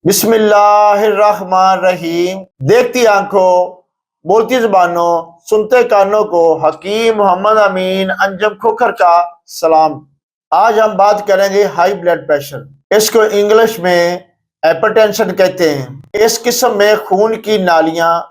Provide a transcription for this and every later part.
بسم اللہ الرحمن الرحیم۔ دیکھتی آنکھوں، بولتی زبانوں، سنتے کانوں کو حکیم محمد امین انجم کھوکھر کا سلام۔ آج ہم بات کریں گے ہائی بلڈ پریشر۔ اس کو انگلش میں ہائپر ٹینشن کہتے ہیں۔ اس قسم میں خون کی نالیاں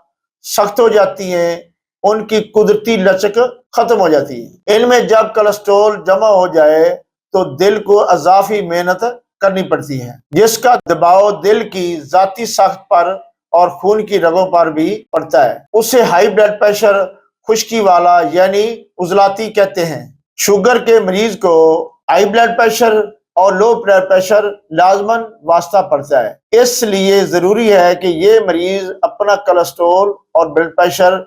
سخت ہو جاتی ہیں، ان کی قدرتی لچک ختم ہو جاتی ہے۔ ان میں جب کولیسٹرول جمع ہو جائے تو دل کو اضافی محنت کرنی پڑتی ہے، جس کا دباؤ دل کی ذاتی ساخت پر اور خون کی رگوں پر بھی پڑتا ہے۔ اسے ہائی بلڈ پریشر، خشکی والا یعنی عضلاتی کہتے ہیں۔ شوگر کے مریض کو ہائی بلڈ پریشر اور لو بلڈ پریشر لازماً واسطہ پڑتا ہے۔ اس لیے ضروری ہے کہ یہ مریض اپنا کولیسٹرول اور بلڈ پریشر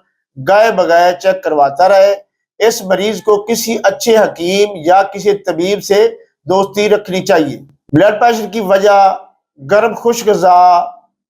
گائے بگائے چیک کرواتا رہے۔ اس مریض کو کسی اچھے حکیم یا کسی طبیب سے دوستی رکھنی چاہیے۔ بلڈ پریشر کی وجہ گرم خشک غذا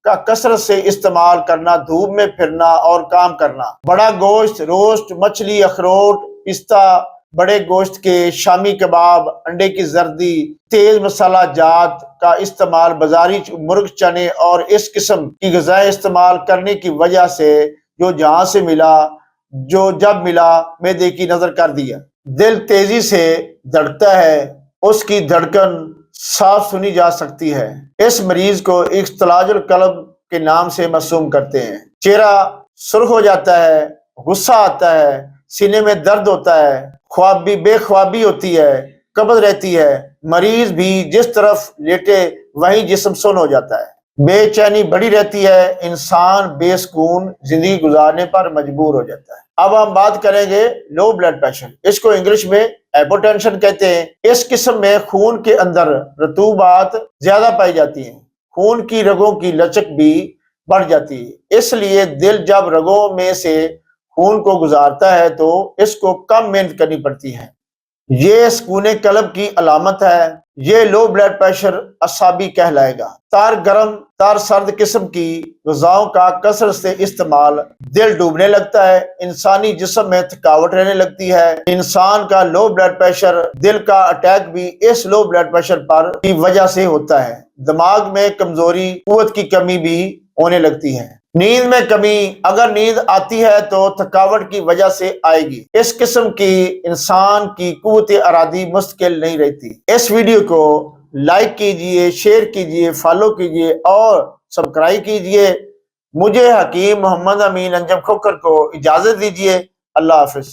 کا کثرت سے استعمال کرنا، دھوپ میں پھرنا اور کام کرنا، بڑا گوشت، روسٹ، مچھلی، اخروٹ، پستہ، بڑے گوشت کے شامی کباب، انڈے کی زردی، تیز مسالہ جات کا استعمال، بازاری مرغ، چنے اور اس قسم کی غذائیں استعمال کرنے کی وجہ سے جو جہاں سے ملا، جو جب ملا معدے کی نظر کر دیا۔ دل تیزی سے دھڑکتا ہے، اس کی دھڑکن صاف سنی جا سکتی ہے۔ اس مریض کو اختلاج القلب کے نام سے مرسوم کرتے ہیں۔ چہرہ سرخ ہو جاتا ہے، غصہ آتا ہے، سینے میں درد ہوتا ہے، بے خوابی ہوتی ہے، قبض رہتی ہے۔ مریض بھی جس طرف لیٹے وہیں جسم سن ہو جاتا ہے۔ بے چینی بڑی رہتی ہے، انسان بے سکون زندگی گزارنے پر مجبور ہو جاتا ہے۔ اب ہم بات کریں گے لو بلڈ پریشر۔ اس کو انگلش میں ہائپر ٹینشن کہتے ہیں۔ اس قسم میں خون کے اندر رطوبات زیادہ پائی جاتی ہیں، خون کی رگوں کی لچک بھی بڑھ جاتی ہے۔ اس لیے دل جب رگوں میں سے خون کو گزارتا ہے تو اس کو کم محنت کرنی پڑتی ہے۔ یہ سکون قلب کی علامت ہے۔ یہ لو بلڈ پریشر اعصابی کہلائے گا۔ تار سرد قسم کی غذاؤں کا کثرت سے استعمال، دل ڈوبنے لگتا ہے، انسانی جسم میں تھکاوٹ رہنے لگتی ہے۔ انسان کا لو بلڈ پریشر، دل کا اٹیک بھی اس لو بلڈ پریشر پر کی وجہ سے ہوتا ہے۔ دماغ میں کمزوری، قوت کی کمی بھی ہونے لگتی ہے۔ نیند میں کمی، اگر نیند آتی ہے تو تھکاوٹ کی وجہ سے آئے گی۔ اس قسم کی انسان کی قوت ارادی مستقل نہیں رہتی۔ اس ویڈیو کو لائک کیجئے، شیئر کیجئے، فالو کیجئے اور سبسکرائب کیجئے۔ مجھے حکیم محمد امین انجم کھوکھر کو اجازت دیجئے۔ اللہ حافظ۔